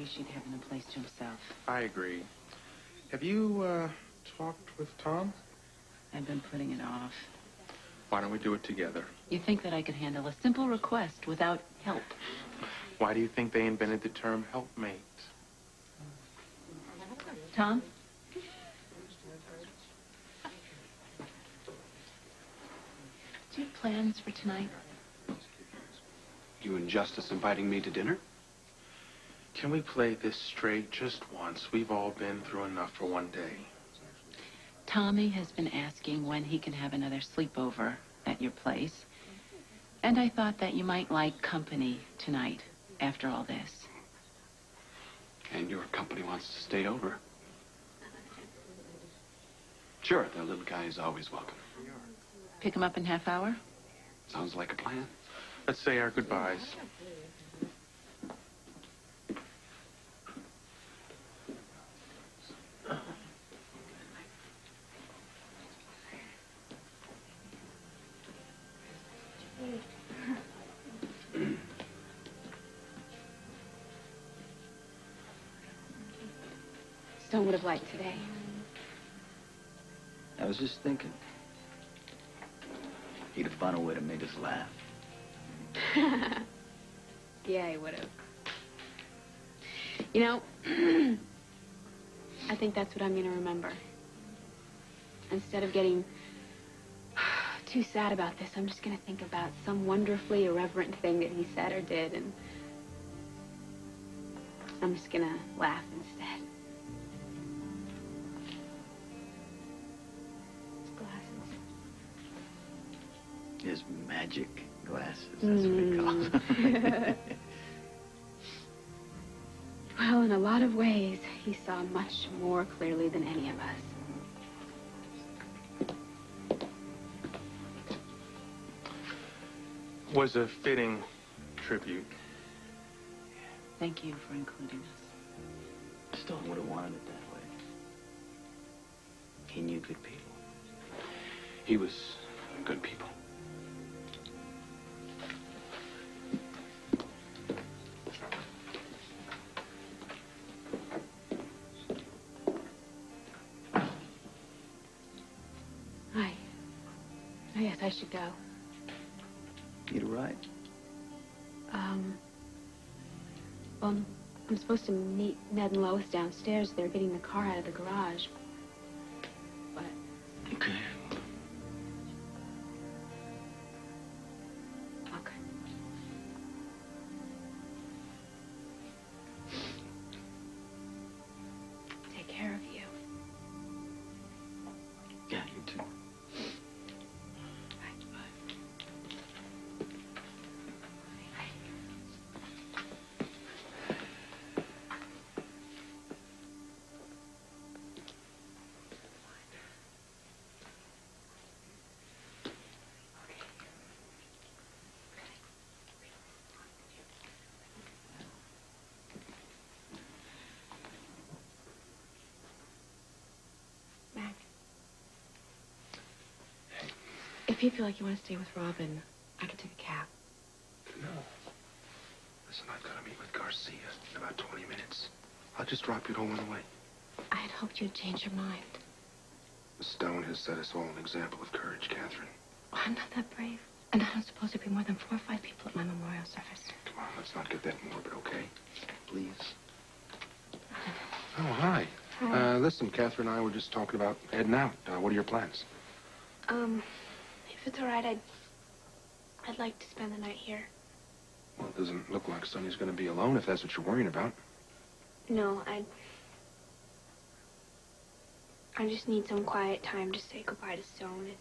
wish he'd having a place to himself. I agree. Have you, talked with Tom? I've been putting it off. Why don't we do it together? You think that I could handle a simple request without help? Why do you think they invented the term helpmate? Tom? Do you have plans for tonight? You and Justice inviting me to dinner? Can we play this straight just once? We've all been through enough for one day. Tommy has been asking when he can have another sleepover at your place. And I thought that you might like company tonight, after all this. And your company wants to stay over. Sure, the little guy is always welcome. Pick him up in half hour? Sounds like a plan. Let's say our goodbyes. Stone would have liked today. I was just thinking. He'd have found a way to make us laugh. Yeah, he would have. You know, I think that's what I'm going to remember. Instead of getting too sad about this, I'm just going to think about some wonderfully irreverent thing that he said or did, and I'm just going to laugh instead. His magic glasses, that's what we call them. Well, in a lot of ways, he saw much more clearly than any of us. Was a fitting tribute. Thank you for including us. Stone would have wanted it that way. He knew good people. He was good people. I guess I should go. You're right. Well, I'm supposed to meet Ned and Lois downstairs. They're getting the car out of the garage. But... Okay. Okay. Take care of you. Yeah, you too. If you feel like you want to stay with Robin, I can take a cab. No. Listen, I've got to meet with Garcia in about 20 minutes. I'll just drop you home on the way. I had hoped you'd change your mind. Stone has set us all an example of courage, Catherine. Oh, I'm not that brave. And I don't suppose there'd be more than 4 or 5 people at my memorial service. Come on, let's not get that morbid, okay? Please. Oh, hi. Hi. Listen, Catherine and I were just talking about heading out. What are your plans? If it's all right, I'd like to spend the night here. Well, it doesn't look like Sonny's going to be alone if that's what you're worrying about. No, I just need some quiet time to say goodbye to Stone.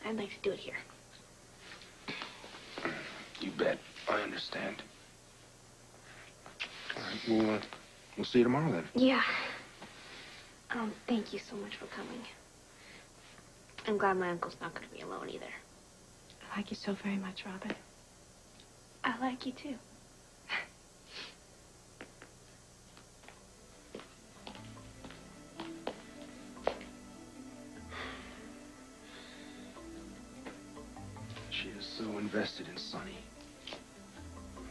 And I'd like to do it here. You bet. I understand. All right, we'll see you tomorrow then. Yeah. Thank you so much for coming. I'm glad my uncle's not going to be alone either. I like you so very much, Robin. I like you too. She is so invested in Sonny.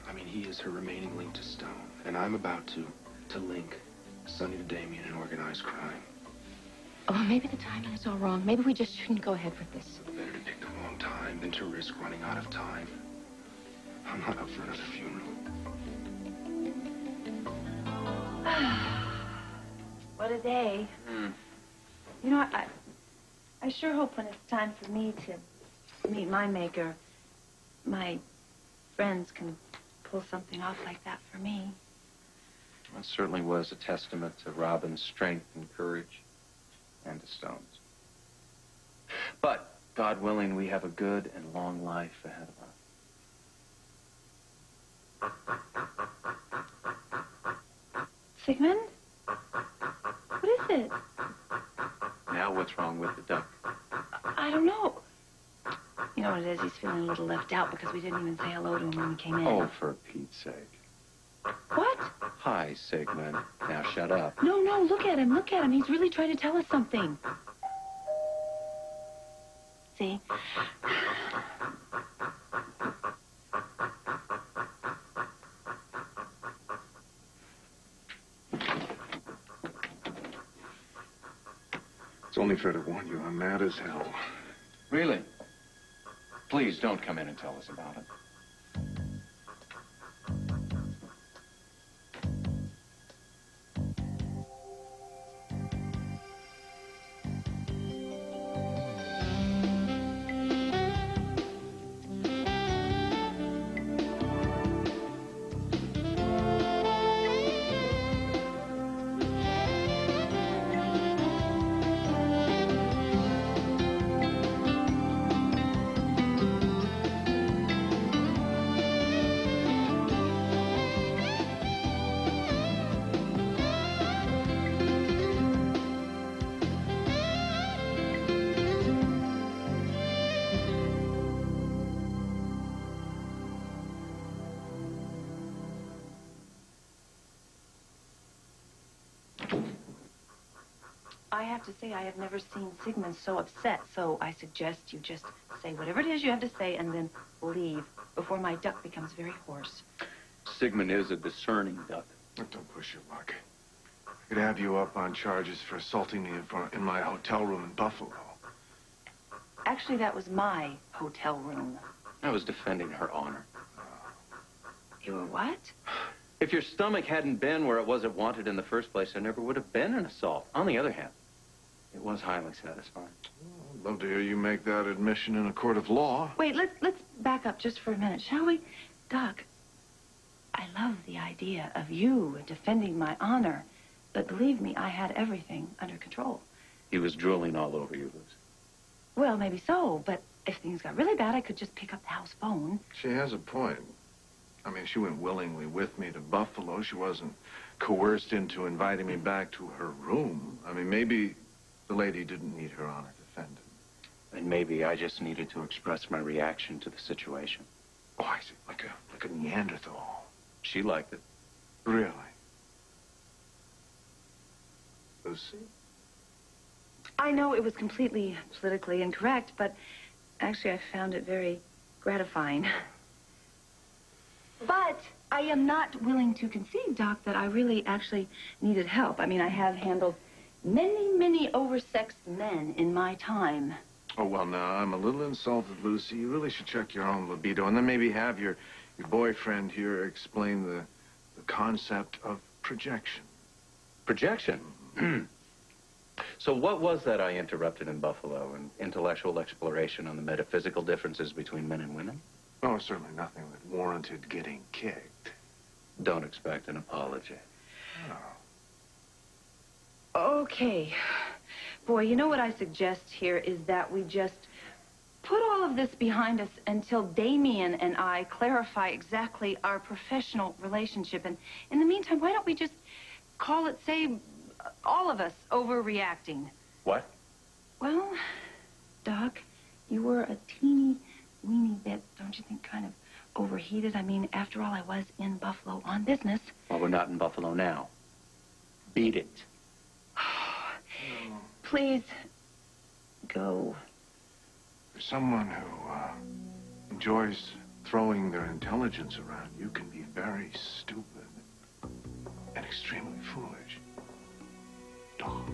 I mean, he is her remaining link to Stone, and I'm about to link Sonny to Damien in organized crime. Oh, maybe the timing is all wrong. Maybe we just shouldn't go ahead with this. Better to pick the wrong time than to risk running out of time. I'm not up for another funeral. What a day. You know, I sure hope when it's time for me to meet my maker, my friends can pull something off like that for me. It certainly was a testament to Robin's strength and courage, and to Stone's. But, God willing, we have a good and long life ahead of us. Sigmund? What is it? Now what's wrong with the duck? I don't know. You know what it is? He's feeling a little left out because we didn't even say hello to him when we came in. Oh, for Pete's sake. What? Hi, Sigmund. Now shut up. No, look at him. Look at him. He's really trying to tell us something. See? It's only fair to warn you, I'm mad as hell. Really? Please don't come in and tell us about it. I have to say I have never seen Sigmund so upset, so I suggest you just say whatever it is you have to say and then leave before my duck becomes very hoarse. Sigmund is a discerning duck. Don't push your luck. I could have you up on charges for assaulting me in my hotel room in Buffalo. Actually, that was my hotel room. I was defending her honor. You were what? If your stomach hadn't been where it wasn't wanted in the first place, there never would have been an assault. On the other hand, it was highly satisfying. I'd love to hear you make that admission in a court of law. Wait, let's back up just for a minute, shall we? Doc, I love the idea of you defending my honor, but believe me, I had everything under control. He was drooling all over you, Liz. Well, maybe so, but if things got really bad, I could just pick up the house phone. She has a point. I mean, she went willingly with me to Buffalo. She wasn't coerced into inviting me back to her room. I mean, maybe the lady didn't need her honor defended. And maybe I just needed to express my reaction to the situation. Oh, I see. Like a Neanderthal. She liked it. Really? Lucy? I know it was completely politically incorrect, but actually I found it very gratifying. But I am not willing to concede, Doc, that I really actually needed help. I mean, I have handled many, many oversexed men in my time. Oh, well, now, I'm a little insulted, Lucy. You really should check your own libido, and then maybe have your boyfriend here explain the concept of projection. Projection? So what was that I interrupted in Buffalo? An intellectual exploration on the metaphysical differences between men and women? Oh, certainly nothing that warranted getting kicked. Don't expect an apology. Oh. Okay. Boy, you know what I suggest here is that we just put all of this behind us until Damien and I clarify exactly our professional relationship. And in the meantime, why don't we just call it, say, all of us overreacting? What? Well, Doc, you were a teeny weeny bit, don't you think, kind of overheated? I mean, after all, I was in Buffalo on business. Well, we're not in Buffalo now. Beat it. Please, go. For someone who enjoys throwing their intelligence around, you can be very stupid and extremely foolish. Dog.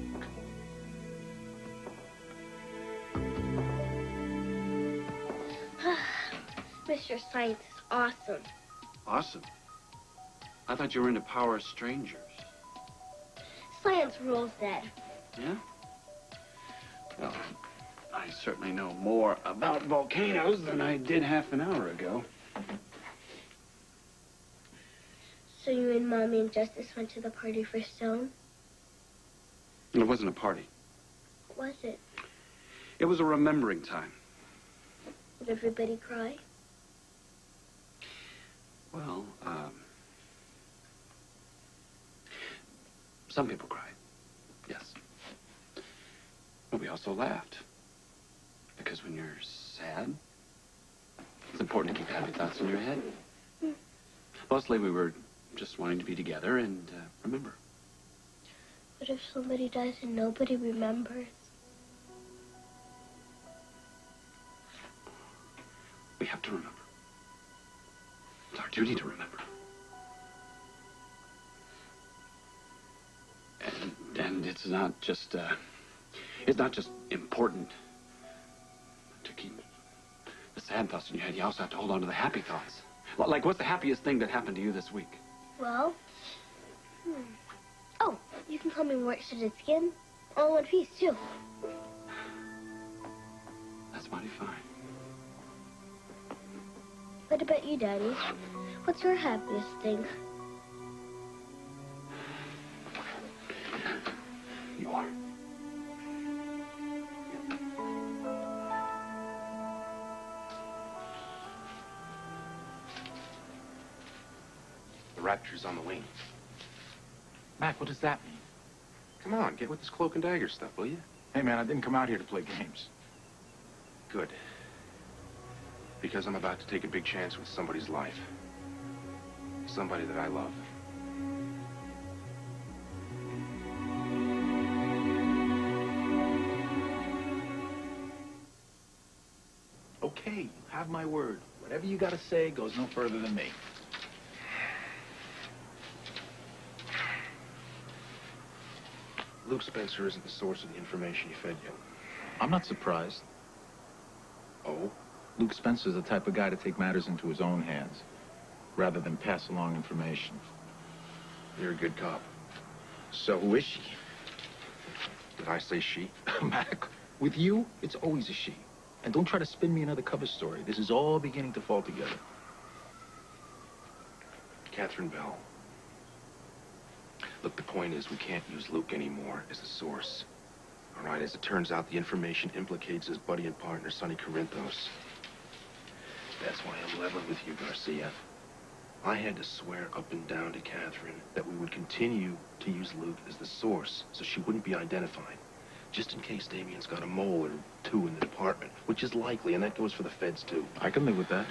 Mr. Science is awesome. Awesome. I thought you were into Power Strangers. Science rules, Dad. Yeah? Well, I certainly know more about volcanoes than I did half an hour ago. So you and Mommy and Justice went to the party for Stone? It wasn't a party. What was it? It was a remembering time. Did everybody cry? Well, some people cried, yes. But we also laughed. Because when you're sad, it's important to keep happy thoughts in your head. Mostly we were just wanting to be together and remember. What if somebody dies and nobody remembers? We have to remember. It's our duty to remember. And it's not just important to keep the sad thoughts in your head. You also have to hold on to the happy thoughts. Like, what's the happiest thing that happened to you this week? Well, oh, you can call me White-Shirted Skin. All in one piece, too. That's mighty fine. What about you, Daddy? What's your happiest thing? You are. The rapture's on the wing. Mac, what does that mean? Come on, get with this cloak and dagger stuff, will you? Hey, man, I didn't come out here to play games. Good. Because I'm about to take a big chance with somebody's life. Somebody that I love. Okay, you have my word. Whatever you gotta say goes no further than me. Luke Spencer isn't the source of the information you fed you. I'm not surprised. Oh? Luke Spencer's the type of guy to take matters into his own hands, rather than pass along information. You're a good cop. So who is she? Did I say she? Mac, with you, it's always a she. And don't try to spin me another cover story. This is all beginning to fall together. Catherine Bell. Look, the point is we can't use Luke anymore as the source. All right, as it turns out, the information implicates his buddy and partner, Sonny Corinthos. That's why I'm leveling with you, Garcia. I had to swear up and down to Catherine that we would continue to use Luke as the source so she wouldn't be identified. Just in case Damien's got a mole or two in the department, which is likely, and that goes for the feds, too. I can live with that.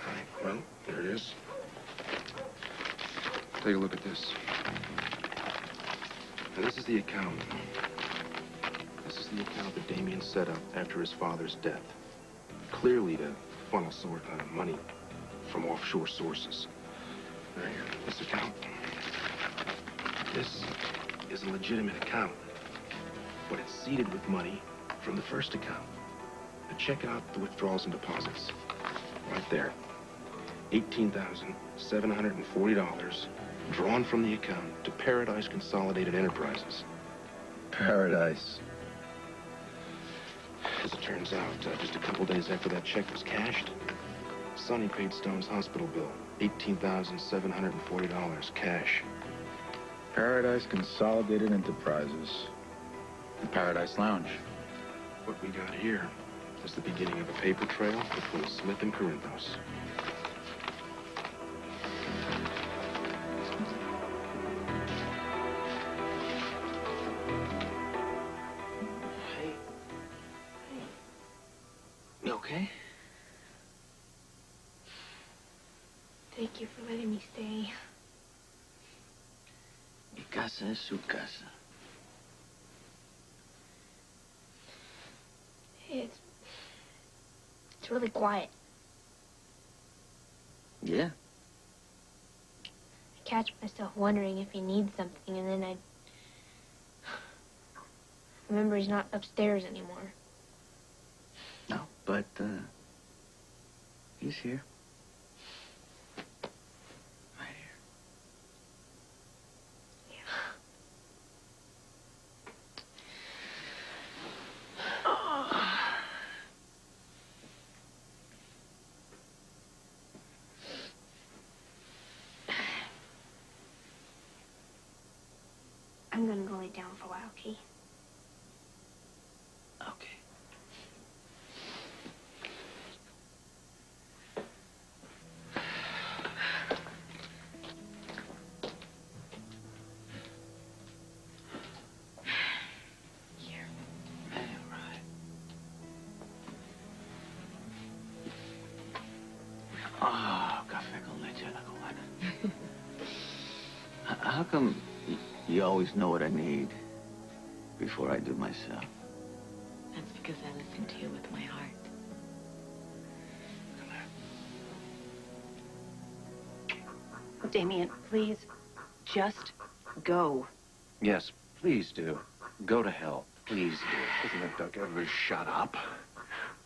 All right, well, there it is. Take a look at this. Now, this is the account. This is the account that Damien set up after his father's death. Clearly to funnel money from offshore sources. There, this account. This is a legitimate account, but it's seeded with money from the first account. Now check out the withdrawals and deposits. Right there. $18,740 drawn from the account to Paradise Consolidated Enterprises. Paradise. As it turns out, just a couple days after that check was cashed, Sonny paid Stone's hospital bill. $18,740 cash. Paradise Consolidated Enterprises. The Paradise Lounge. What we got here is the beginning of a paper trail between Smith and Corinthos. You okay? Thank you for letting me stay. Mi casa es su casa. It's gets really quiet. Yeah. I catch myself wondering if he needs something, and then I remember he's not upstairs anymore. No, but, he's here. Right here. I'm gonna go lay down for a while, okay? Okay. Here. All right. Oh, café con leche a la cubana. How come you always know what I need before I do myself? That's because I listen to you with my heart. Damien, please, just go. Yes, please do. Go to hell. Please do. Doesn't that duck ever shut up?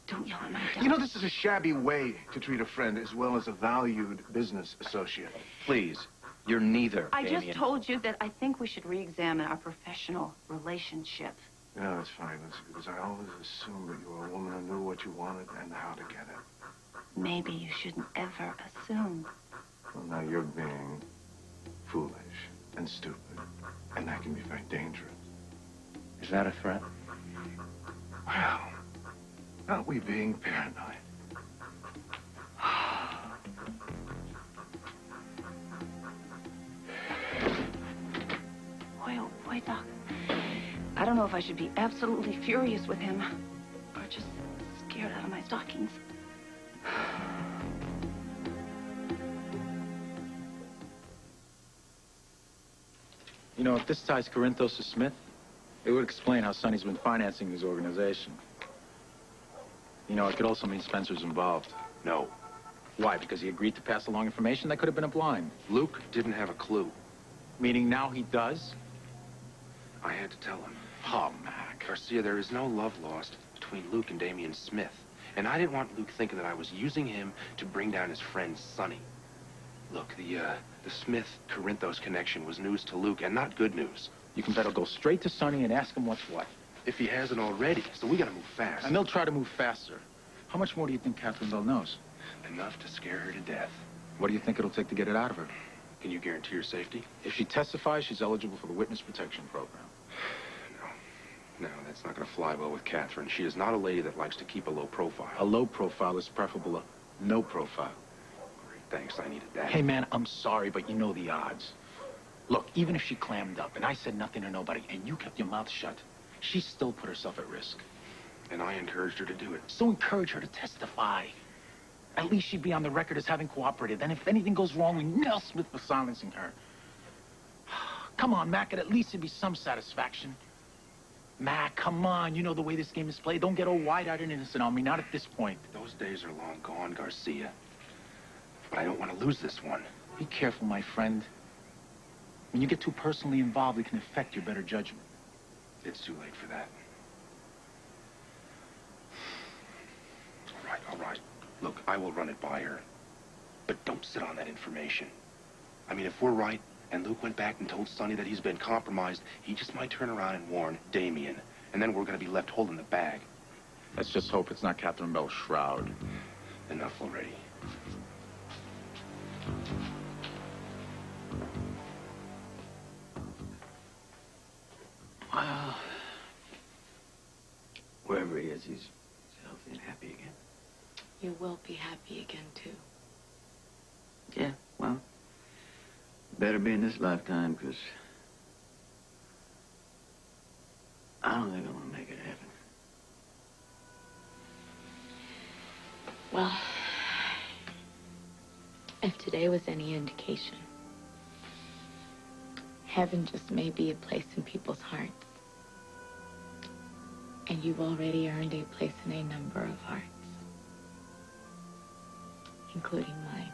Don't yell at my dog. You know, this is a shabby way to treat a friend as well as a valued business associate. Please. You're neither, I Damien. just told you that I think we should re-examine our professional relationship. Yeah, that's fine, Lucy, because I always assumed that you were a woman who knew what you wanted and how to get it. Maybe you shouldn't ever assume. Well, now you're being foolish and stupid, and that can be very dangerous. Is that a threat? Well, aren't we being paranoid? Boy, oh boy, Doc. I don't know if I should be absolutely furious with him or just scared out of my stockings. You know, if this ties Corinthos to Smith, it would explain how Sonny's been financing his organization. You know, it could also mean Spencer's involved. No. Why? Because he agreed to pass along information that could have been a blind. Luke didn't have a clue. Meaning now he does? I had to tell him. Oh, Mac. Garcia, there is no love lost between Luke and Damien Smith. And I didn't want Luke thinking that I was using him to bring down his friend Sonny. Look, the Smith-Corinthos connection was news to Luke, and not good news. You can better go straight to Sonny and ask him what's what. If he hasn't already, so we gotta move fast. And they'll try to move faster. How much more do you think Catherine Bell knows? Enough to scare her to death. What do you think it'll take to get it out of her? Can you guarantee her safety? If she testifies, she's eligible for the witness protection program. No, that's not gonna fly well with Catherine. She is not a lady that likes to keep a low profile. A low profile is preferable to no profile. Great, thanks. I needed that. Hey, man, I'm sorry, but you know the odds. Look, even if she clammed up and I said nothing to nobody and you kept your mouth shut, she still put herself at risk. And I encouraged her to do it. So encourage her to testify. At least she'd be on the record as having cooperated. Then if anything goes wrong, we nail Smith for silencing her. Come on, Mac, at least it'd be some satisfaction. Mac, come on. You know the way this game is played. Don't get all wide-eyed and innocent on me. Not at this point. Those days are long gone, Garcia. But I don't want to lose this one. Be careful, my friend. When you get too personally involved, it can affect your better judgment. It's too late for that. All right. Look, I will run it by her. But don't sit on that information. I mean, if we're right, and Luke went back and told Sonny that he's been compromised, he just might turn around and warn Damien. And then we're going to be left holding the bag. Let's just hope it's not Catherine Bell's shroud. Enough already. Well, wherever he is, he's healthy and happy again. You will be happy again, too. Yeah, well, better be in this lifetime, because I don't think I'm going to make it happen. Well, if today was any indication, heaven just may be a place in people's hearts. And you've already earned a place in a number of hearts. including mine.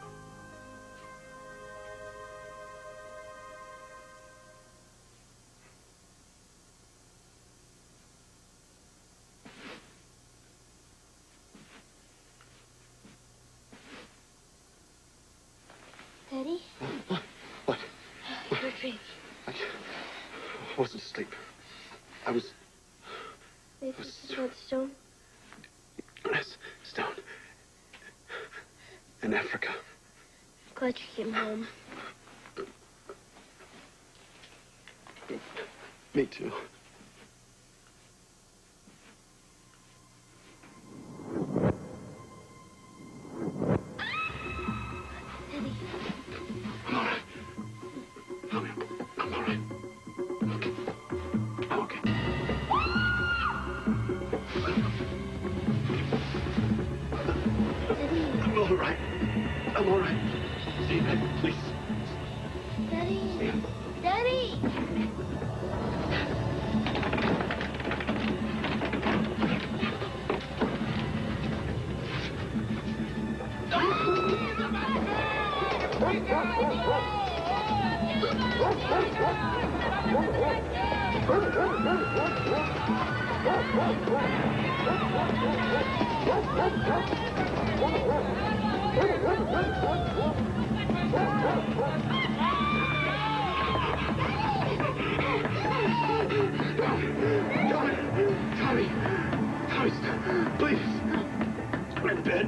Daddy? What? Your dream. I wasn't asleep. I was... Maybe this is what Stone. Yes, Stone. In Africa. Glad you came home. Me too. Daddy. I'm all right. Tommy, I'm all right. I'm okay. I'm okay. Daddy. I'm all right. I'm all right. Stephen, please. Daddy. Daddy. Tommy, please. I'm in bed.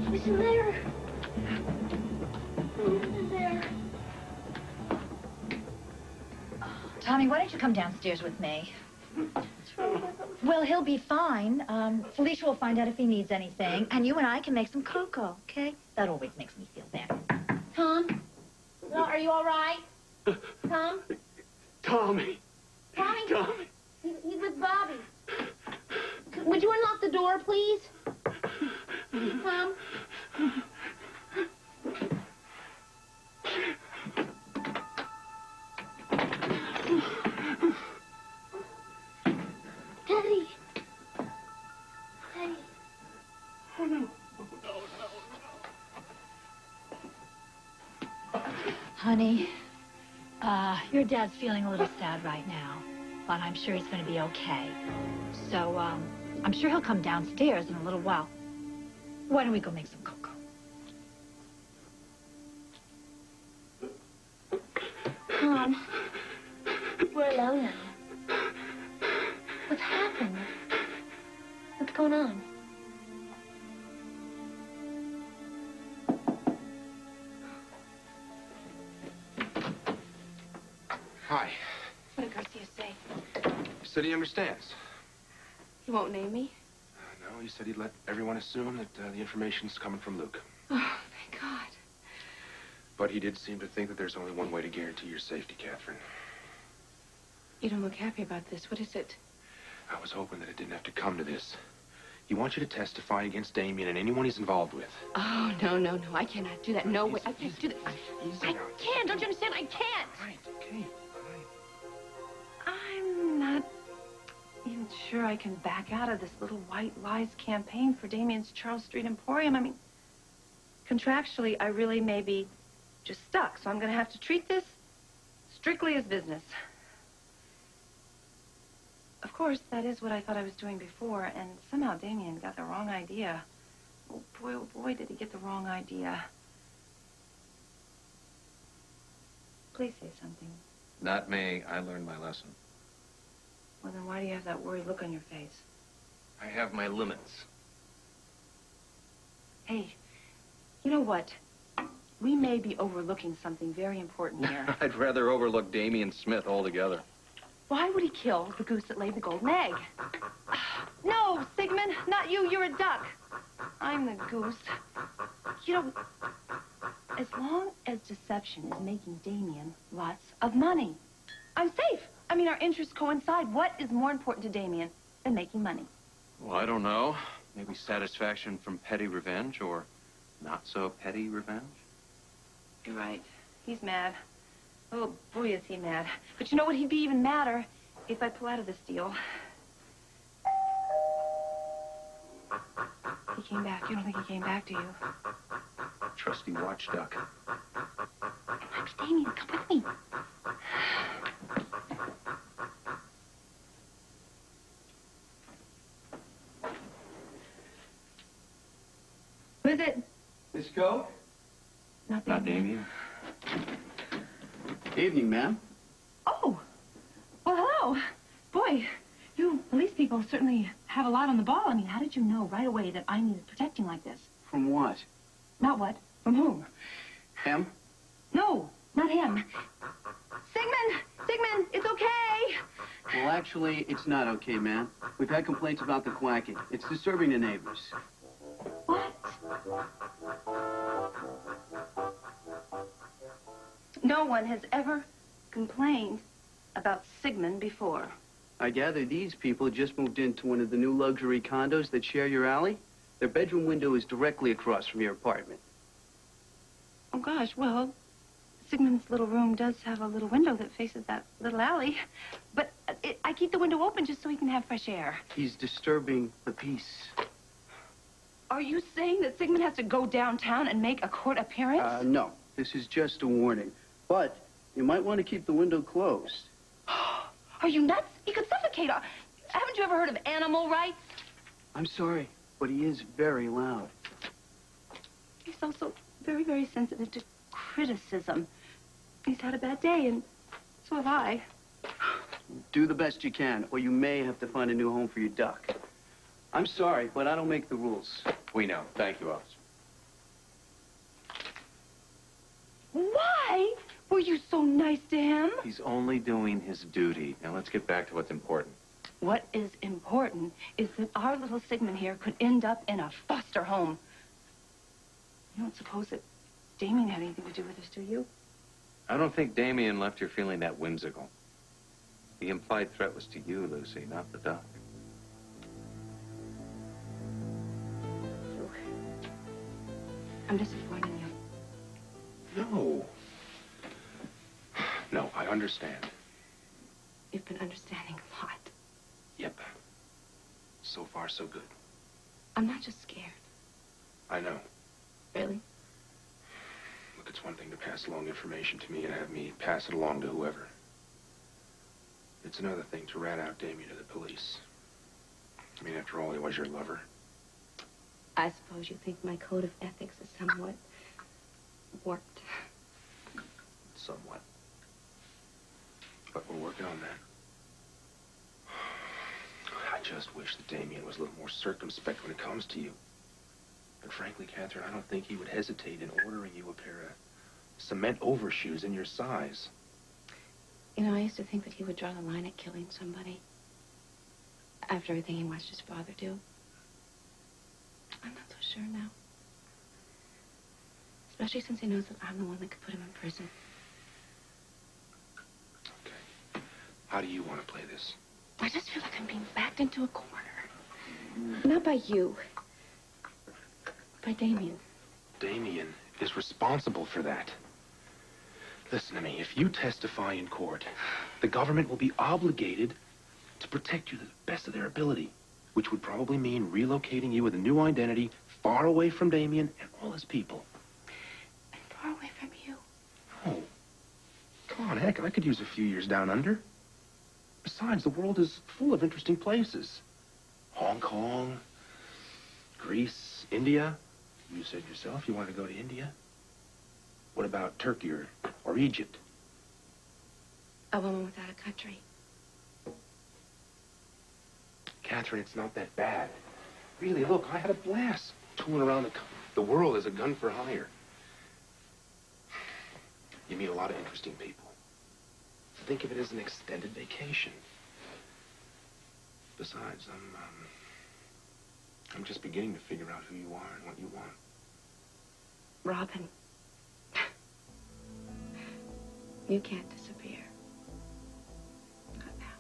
Who's in there? Who's in there? Tommy, why don't you come downstairs with me? Well, he'll be fine. Felicia will find out if he needs anything, and you and I can make some cocoa, okay? That always makes me feel better. Tom? Well, are you all right? Tom? Tommy. Tommy? Tommy. He's with Bobby. Would you unlock the door, please? Tom? Daddy. Daddy. Oh, no. Honey, your dad's feeling a little sad right now, but I'm sure he's going to be okay. So, I'm sure he'll come downstairs in a little while. Why don't we go make some cocoa? Tom, we're alone now. What's happened? What's going on? Hi. What did Garcia say? He said he understands. He won't name me? No, he said he'd let everyone assume that the information's coming from Luke. Oh, thank God. But he did seem to think that there's only one way to guarantee your safety, Catherine. You don't look happy about this. What is it? I was hoping that it didn't have to come to this. He wants you to testify against Damien and anyone he's involved with. Oh, no. I cannot do that. No way. I can't do that. I can't. Don't you understand? I can't. Right, okay. I'm not even sure I can back out of this little white lies campaign for Damien's Charles Street Emporium. I mean, contractually, I really may be just stuck, so I'm going to have to treat this strictly as business. Of course, that is what I thought I was doing before, and somehow Damien got the wrong idea. Oh, boy, did he get the wrong idea. Please say something. Not me. I learned my lesson. Well, then why do you have that worried look on your face? I have my limits. Hey, you know what? We may be overlooking something very important here. I'd rather overlook Damien Smith altogether. Why would he kill the goose that laid the golden egg? No, Sigmund, not you. You're a duck. I'm the goose. You know, as long as deception is making Damien lots of money, I'm safe. I mean, our interests coincide. What is more important to Damien than making money? Well, I don't know. Maybe satisfaction from petty revenge, or not so petty revenge? You're right. He's mad. Oh, boy, is he mad. But you know what? He'd be even madder if I pull out of this deal. He came back. You don't think he came back, do you? Trusty watchdog. Max, Damien, come with me. Who is it? Miss Coe? Not Not Damien. Evening, ma'am. Oh! Well, hello. Boy, you police people certainly have a lot on the ball. I mean, how did you know right away that I needed protecting like this? From what? Not what? From whom? Him? No, not him. Sigmund! Sigmund, it's okay! Well, actually, it's not okay, ma'am. We've had complaints about the quacking. It's disturbing the neighbors. No one has ever complained about Sigmund before. I gather these people just moved into one of the new luxury condos that share your alley. Their bedroom window is directly across from your apartment. Oh, gosh, well, Sigmund's little room does have a little window that faces that little alley. But I keep the window open just so he can have fresh air. He's disturbing the peace. Are you saying that Sigmund has to go downtown and make a court appearance? No. This is just a warning. But you might want to keep the window closed. Are you nuts? He could suffocate. Haven't you ever heard of animal rights? I'm sorry, but he is very loud. He's also very, very sensitive to criticism. He's had a bad day, and so have I. Do the best you can, or you may have to find a new home for your duck. I'm sorry, but I don't make the rules. We know. Thank you, officer. Why were you so nice to him? He's only doing his duty. Now let's get back to what's important. What is important is that our little Sigmund here could end up in a foster home. You don't suppose that Damien had anything to do with this, do you? I don't think Damien left here feeling that whimsical. The implied threat was to you, Lucy, not the duck. I'm disappointing you. No. No, I understand. You've been understanding a lot. Yep. So far, so good. I'm not just scared. I know. Really? Look, it's one thing to pass along information to me and have me pass it along to whoever. It's another thing to rat out Damien to the police. I mean, after all, he was your lover. I suppose you think my code of ethics is somewhat warped. Somewhat. But we're working on that. I just wish that Damien was a little more circumspect when it comes to you. And frankly, Catherine, I don't think he would hesitate in ordering you a pair of cement overshoes in your size. You know, I used to think that he would draw the line at killing somebody after everything he watched his father do. I'm not so sure now. Especially since he knows that I'm the one that could put him in prison. Okay. How do you want to play this? I just feel like I'm being backed into a corner. Not by you. By Damien. Damien is responsible for that. Listen to me. If you testify in court, the government will be obligated to protect you to the best of their ability, which would probably mean relocating you with a new identity far away from Damien and all his people. And far away from you. Oh. Come on, heck, I could use a few years down under. Besides, the world is full of interesting places. Hong Kong, Greece, India. You said yourself you wanted to go to India. What about Turkey or Egypt? A woman without a country. Catherine, it's not that bad. Really, look, I had a blast touring around the world as a gun for hire. You meet a lot of interesting people. Think of it as an extended vacation. Besides, I'm just beginning to figure out who you are and what you want. Robin. You can't disappear. Not now.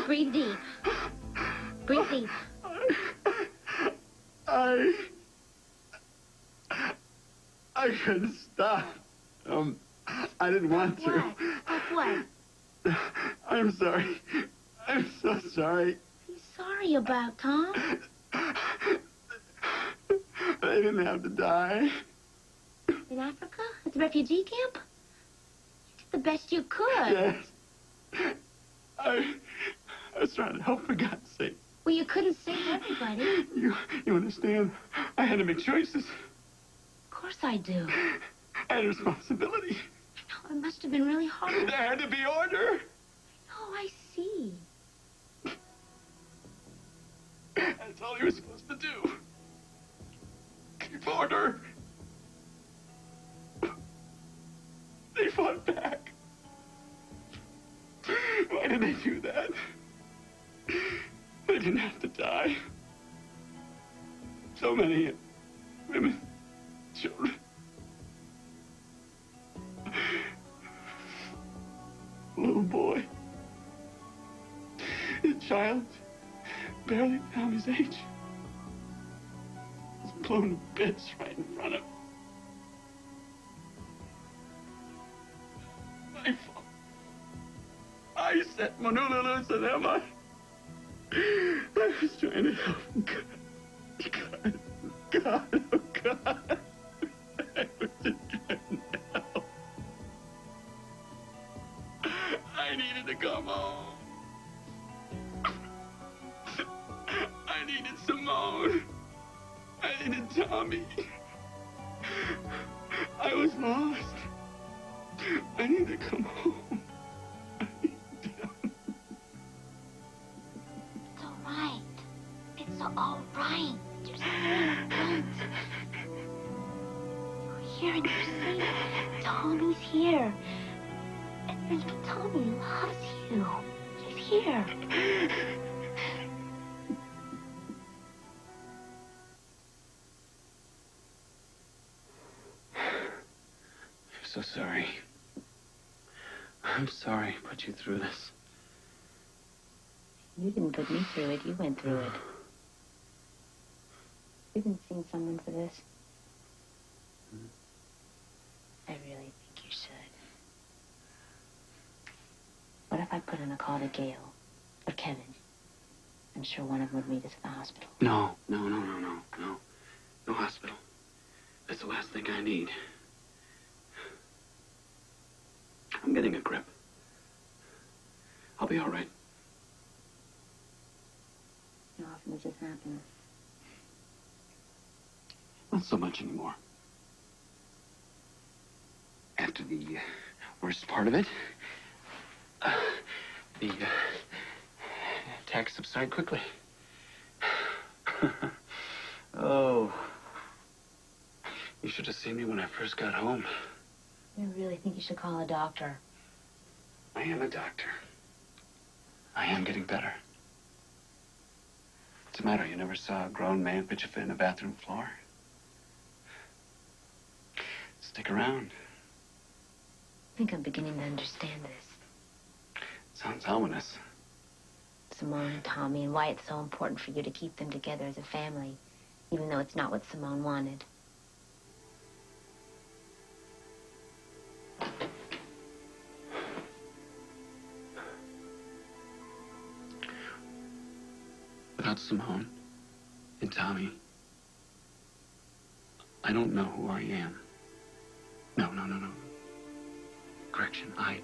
Breathe deep. Breathe deep. I couldn't stop. I didn't want to. What? I'm sorry. I'm so sorry. What are you sorry about, Tom? They didn't have to die. In Africa? At the refugee camp? You did the best you could. Yes. I was trying to help, for God's sake. Well, you couldn't save everybody. You understand? I had to make choices. Of course I do. I had a responsibility. I know, it must have been really hard. There had to be order. Oh, I see. That's all you were supposed to do. Keep order. They fought back. Why did they do that? They didn't have to die. So many women, children. Little boy. A child, barely Tommy's age, was blown to bits right in front of him. My fault. I set Manula loose and Emma. I was trying to help God, oh God. I was just trying to help. I needed to come home. I needed Simone. I needed Tommy. I was lost. I needed to come home. It's all right. It's all right. You're so good. You're here and you're safe. Tommy's here. And Tommy loves you. He's here. I'm so sorry. I'm sorry I put you through this. You didn't put me through it. You went through it. You haven't seen someone for this. I really think you should. What if I put in a call to Gail or Kevin? I'm sure one of them would meet us at the hospital. No. No hospital. That's the last thing I need. I'm getting a grip. I'll be all right. How often does this happen? Not so much anymore. After the worst part of it, the attacks subside quickly. Oh. You should have seen me when I first got home. I really think you should call a doctor. I am a doctor. I am getting better. What's the matter? You never saw a grown man pitch a fit in a bathroom floor? Stick around. I think I'm beginning to understand this. Sounds ominous. Simone and Tommy, and why it's so important for you to keep them together as a family, even though it's not what Simone wanted. Without Simone and Tommy, I don't know who I am. No. Correction, I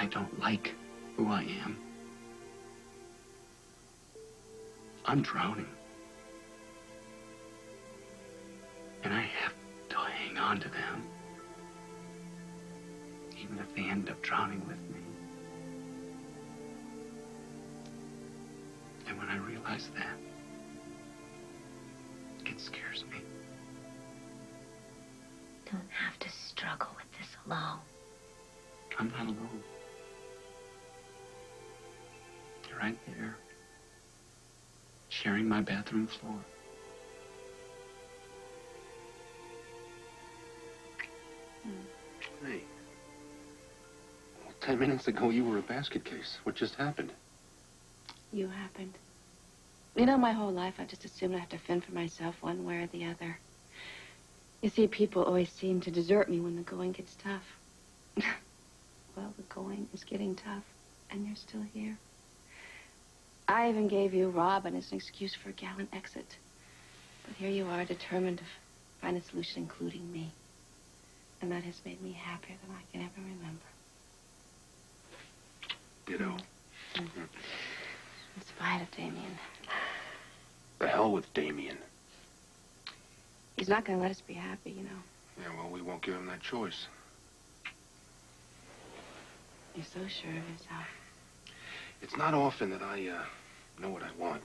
don't like who I am. I'm drowning. And I have to hang on to them. Even if they end up drowning with me. And when I realize that, it scares me. Don't have to struggle with this alone. I'm not alone. You're right there, sharing my bathroom floor. Hey, old 10 minutes ago, you were a basket case. What just happened? You happened. You know, my whole life, I've just assumed I have to fend for myself one way or the other. You see, people always seem to desert me when the going gets tough. Well, the going is getting tough, and you're still here. I even gave you Robin as an excuse for a gallant exit. But here you are, determined to find a solution, including me. And that has made me happier than I can ever remember. Ditto. Mm-hmm. In spite of Damien. The hell with Damien. He's not going to let us be happy, you know. Yeah, well, we won't give him that choice. You're so sure of yourself. It's not often that I, know what I want.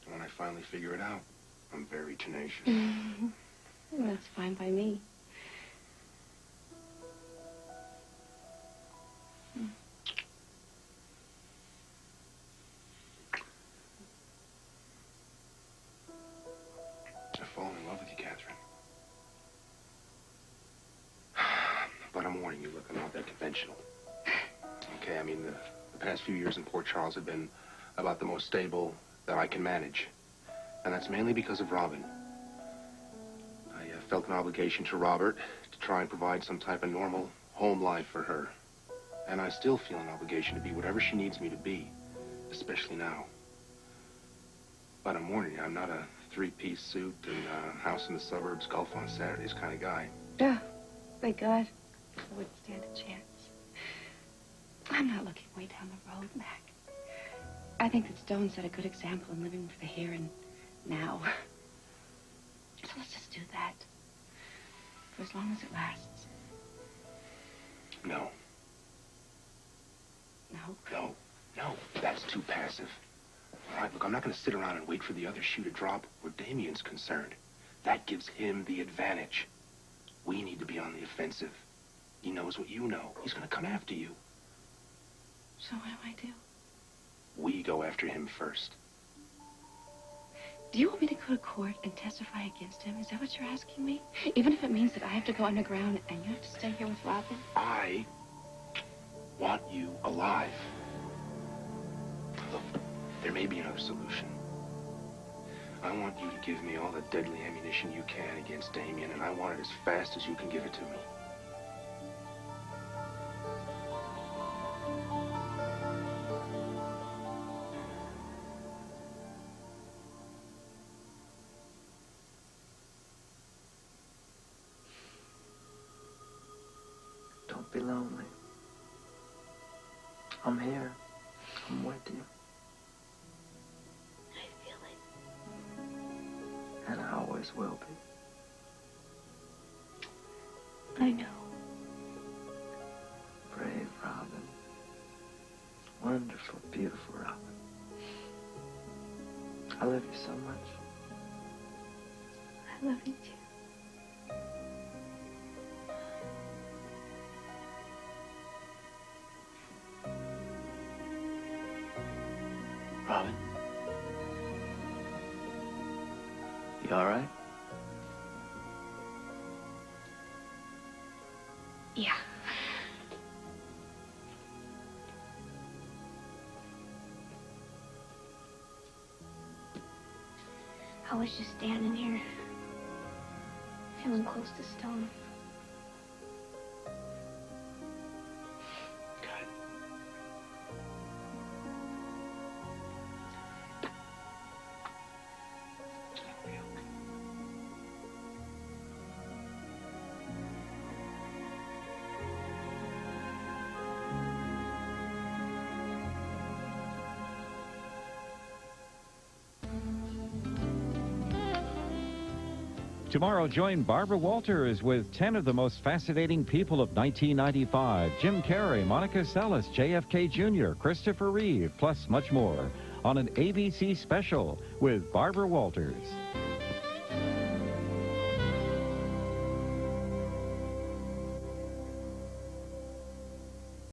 And when I finally figure it out, I'm very tenacious. Well, that's fine by me. I've fallen in love with you, Catherine. But I'm warning you, look, I'm not that conventional. Okay, I mean, the past few years in Port Charles have been about the most stable that I can manage. And that's mainly because of Robin. I felt an obligation to Robert to try and provide some type of normal home life for her. And I still feel an obligation to be whatever she needs me to be, especially now. But I'm warning you, I'm not a three-piece suit and house in the suburbs, golf on Saturdays kind of guy. Oh, thank God. I wouldn't stand a chance. I'm not looking way down the road, Mac. I think that Stone set a good example in living for the here and now. So let's just do that. For as long as it lasts. No. No? No, that's too passive. All right, look, I'm not going to sit around and wait for the other shoe to drop where Damien's concerned. That gives him the advantage. We need to be on the offensive. He knows what you know. He's going to come after you. So what do I do? We go after him first. Do you want me to go to court and testify against him? Is that what you're asking me? Even if it means that I have to go underground and you have to stay here with Robin? I want you alive. Look, there may be another solution. I want you to give me all the deadly ammunition you can against Damien, and I want it as fast as you can give it to me. Don't be lonely. I'm here. I'm with you. I feel it. And I always will be. I know. Brave Robin. Wonderful, beautiful Robin. I love you so much. I love you too. Robin? You all right? Yeah. I was just standing here, feeling close to Stone. Tomorrow, join Barbara Walters with 10 of the most fascinating people of 1995. Jim Carrey, Monica Seles, JFK Jr., Christopher Reeve, plus much more on an ABC special with Barbara Walters.